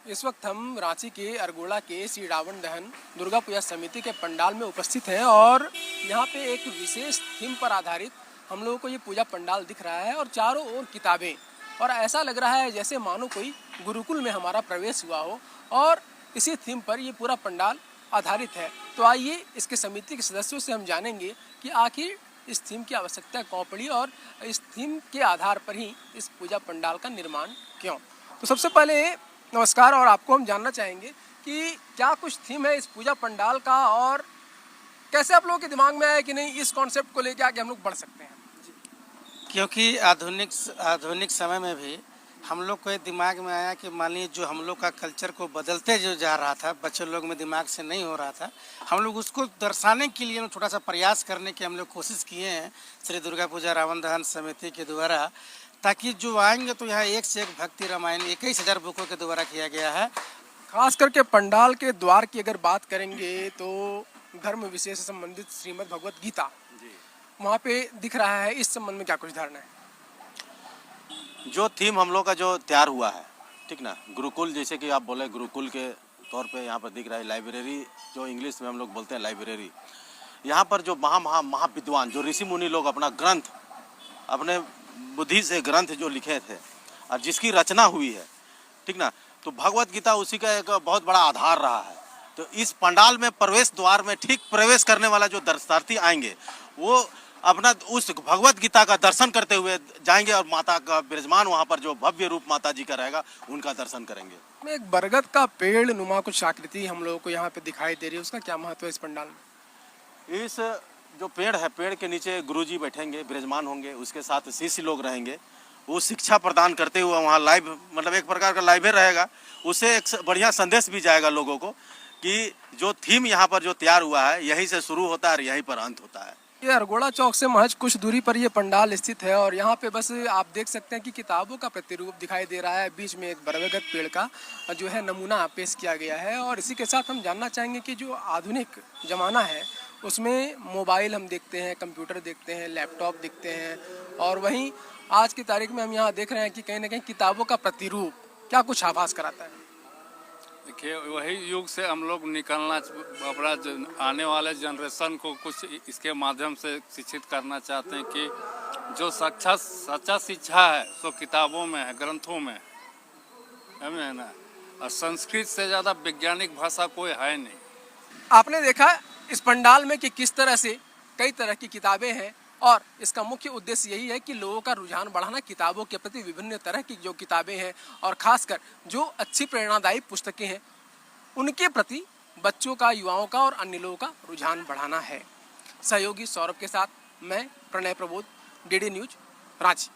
इस वक्त हम रांची के अरगोड़ा के श्री रावण दहन दुर्गा पूजा समिति के पंडाल में उपस्थित हैं और यहाँ पे एक विशेष थीम पर आधारित हम लोगों को ये पूजा पंडाल दिख रहा है और चारों ओर किताबें, और ऐसा लग रहा है जैसे मानो कोई गुरुकुल में हमारा प्रवेश हुआ हो और इसी थीम पर ये पूरा पंडाल आधारित है। तो आइए इसके समिति के सदस्यों से हम जानेंगे कि आखिर इस थीम की आवश्यकता क्यों पड़ी और इस थीम के आधार पर ही इस पूजा पंडाल का निर्माण क्यों। तो सबसे पहले नमस्कार, और आपको हम जानना चाहेंगे कि क्या कुछ थीम है इस पूजा पंडाल का और कैसे आप लोगों के दिमाग में आया कि नहीं इस कॉन्सेप्ट को लेकर आगे हम लोग बढ़ सकते हैं। क्योंकि आधुनिक समय में भी हम लोग को ये दिमाग में आया कि मान लीजिए जो हम लोग का कल्चर को बदलते जो जा रहा था, बच्चे लोग में दिमाग से नहीं हो रहा था, हम लोग उसको दर्शाने के लिए थोड़ा सा प्रयास करने की हम लोग कोशिश किए हैं श्री दुर्गा पूजा रावण दहन समिति के द्वारा, ताकि जो आएंगे तो यहाँ एक से एक भक्ति रामायण 21,000 बुकों के द्वारा किया गया है। खास करके पंडाल के द्वार की अगर बात करेंगे तो धर्म विषय से संबंधित श्रीमद् भगवत गीता वहाँ पे दिख रहा है। इस संबंध में क्या कुछ धारणा है? जो थीम हम लोग का जो तैयार हुआ है, ठीक ना, गुरुकुल, जैसे कि आप बोले गुरुकुल के तौर पे यहाँ पर दिख रहा है। लाइब्रेरी जो इंग्लिश में हम लोग बोलते हैं लाइब्रेरी, यहाँ पर जो महाविद्वान जो ऋषि मुनि लोग अपना ग्रंथ अपने बुद्धि से ग्रंथ जो लिखे थे और जिसकी रचना हुई है, ठीक ना, तो भगवत गीता उसी का एक बहुत बड़ा आधार रहा है। तो इस पंडाल में प्रवेश द्वार में ठीक प्रवेश करने वाला जो दर्शनार्थी आएंगे वो अपना उस भगवत गीता का दर्शन करते हुए जाएंगे और माता का विराजमान वहाँ पर जो भव्य रूप माता जी का रहेगा उनका दर्शन करेंगे। एक बरगद का पेड़ नुमा कुछ आकृति हम लोगों को यहाँ पे दिखाई दे रही है, उसका क्या महत्व है इस पंडाल में? इस जो पेड़ है, पेड़ के नीचे गुरुजी बैठेंगे, विराजमान होंगे, उसके साथ शिष्य लोग रहेंगे। वो शिक्षा प्रदान करते हुए वहाँ लाइव, मतलब एक प्रकार का लाइव रहेगा। उससे एक बढ़िया संदेश भी जाएगा लोगों को कि जो थीम यहाँ पर जो तैयार हुआ है यहीं से शुरू होता है और यहीं पर अंत होता है। ये अरगोड़ा चौक से महज कुछ दूरी पर ये पंडाल स्थित है और यहाँ पे बस आप देख सकते हैं कि किताबों का प्रतिरूप दिखाई दे रहा है। बीच में एक बरगद पेड़ का जो है नमूना पेश किया गया है और इसी के साथ हम जानना चाहेंगे कि जो आधुनिक ज़माना है उसमें मोबाइल हम देखते हैं, कंप्यूटर देखते हैं, लैपटॉप देखते हैं, और वहीं आज की तारीख में हम यहाँ देख रहे हैं कि कहीं ना कहीं किताबों का प्रतिरूप क्या कुछ आभास कराता है। देखिए, वही युग से हम लोग निकलना, अपना आने वाले जनरेशन को कुछ इसके माध्यम से शिक्षित करना चाहते हैं कि जो सच्चा शिक्षा है सो किताबों में है, ग्रंथों में है ना। और संस्कृत से ज़्यादा वैज्ञानिक भाषा कोई है नहीं। आपने देखा इस पंडाल में कि किस तरह से कई तरह की किताबें हैं और इसका मुख्य उद्देश्य यही है कि लोगों का रुझान बढ़ाना किताबों के प्रति। विभिन्न तरह की जो किताबें हैं और खासकर जो अच्छी प्रेरणादायी पुस्तकें हैं उनके प्रति बच्चों का, युवाओं का और अन्य लोगों का रुझान बढ़ाना है। सहयोगी सौरभ के साथ मैं प्रणय प्रबोध, डीडी न्यूज, रांची।